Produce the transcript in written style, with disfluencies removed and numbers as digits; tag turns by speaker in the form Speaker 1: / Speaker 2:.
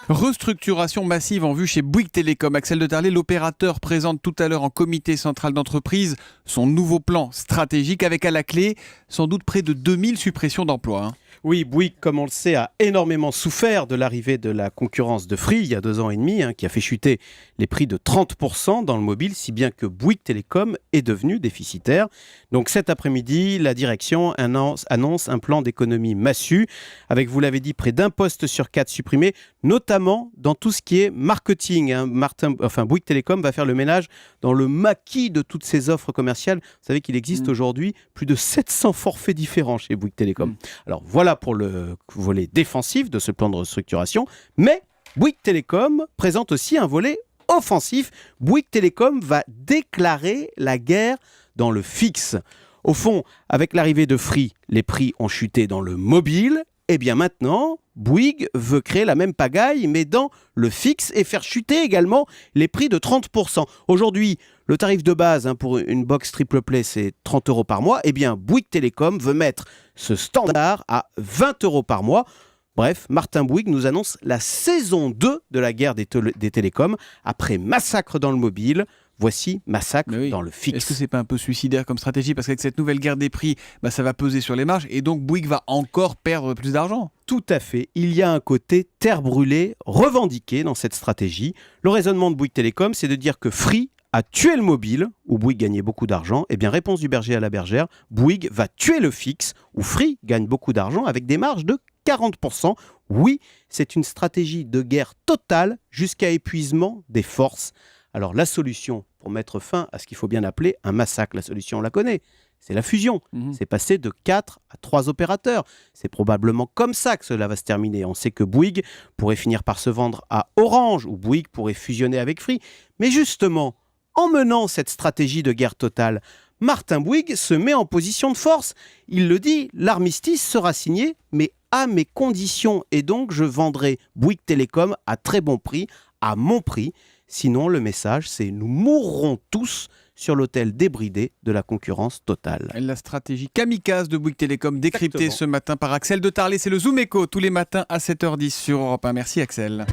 Speaker 1: Restructuration massive en vue chez Bouygues Télécom. Axel de Tarlé, l'opérateur, présente tout à l'heure en comité central d'entreprise son nouveau plan stratégique avec à la clé sans doute près de 2000 suppressions d'emplois.
Speaker 2: Oui, Bouygues, comme on le sait, a énormément souffert de l'arrivée de la concurrence de Free il y a 2 ans et demi, qui a fait chuter les prix de 30% dans le mobile, si bien que Bouygues Télécom est devenu déficitaire. Donc cet après-midi, la direction annonce un plan d'économie massue, avec, vous l'avez dit, près d'un poste sur 4 supprimé, notamment dans tout ce qui est marketing. Bouygues Télécom va faire le ménage dans le maquis de toutes ces offres commerciales. Vous savez qu'il existe aujourd'hui plus de 700 forfaits différents chez Bouygues Télécom. Alors voilà pour le volet défensif de ce plan de restructuration, mais Bouygues Télécom présente aussi un volet offensif. Bouygues Télécom va déclarer la guerre dans le fixe. Au fond, avec l'arrivée de Free, les prix ont chuté dans le mobile. Et bien maintenant, Bouygues veut créer la même pagaille, mais dans le fixe et faire chuter également les prix de 30%. Aujourd'hui, le tarif de base pour une box triple play, c'est 30 € par mois. Eh bien, Bouygues Télécom veut mettre ce standard à 20 € par mois. Bref, Martin Bouygues nous annonce la saison 2 de la guerre des télécoms. Après massacre dans le mobile, voici massacre dans le fixe.
Speaker 1: Est-ce que c'est pas un peu suicidaire comme stratégie? Parce qu'avec cette nouvelle guerre des prix, ça va peser sur les marges et donc Bouygues va encore perdre plus d'argent.
Speaker 2: Tout à fait. Il y a un côté terre brûlée revendiqué dans cette stratégie. Le raisonnement de Bouygues Télécom, c'est de dire que Free a tué le mobile, où Bouygues gagnait beaucoup d'argent. Eh bien, réponse du berger à la bergère, Bouygues va tuer le fixe, où Free gagne beaucoup d'argent avec des marges de 40%. Oui, c'est une stratégie de guerre totale jusqu'à épuisement des forces. Alors la solution pour mettre fin à ce qu'il faut bien appeler un massacre, la solution on la connaît, c'est la fusion. C'est passer de 4 à 3 opérateurs. C'est probablement comme ça que cela va se terminer. On sait que Bouygues pourrait finir par se vendre à Orange ou Bouygues pourrait fusionner avec Free. Mais justement, en menant cette stratégie de guerre totale, Martin Bouygues se met en position de force. Il le dit, l'armistice sera signé, mais à mes conditions. Et donc, je vendrai Bouygues Télécom à très bon prix, à mon prix. Sinon, le message, c'est nous mourrons tous sur l'autel débridé de la concurrence totale.
Speaker 1: La stratégie kamikaze de Bouygues Télécom décryptée ce matin par Axel de Tarlé. C'est le Zoom Echo tous les matins à 7h10 sur Europe 1. Merci Axel.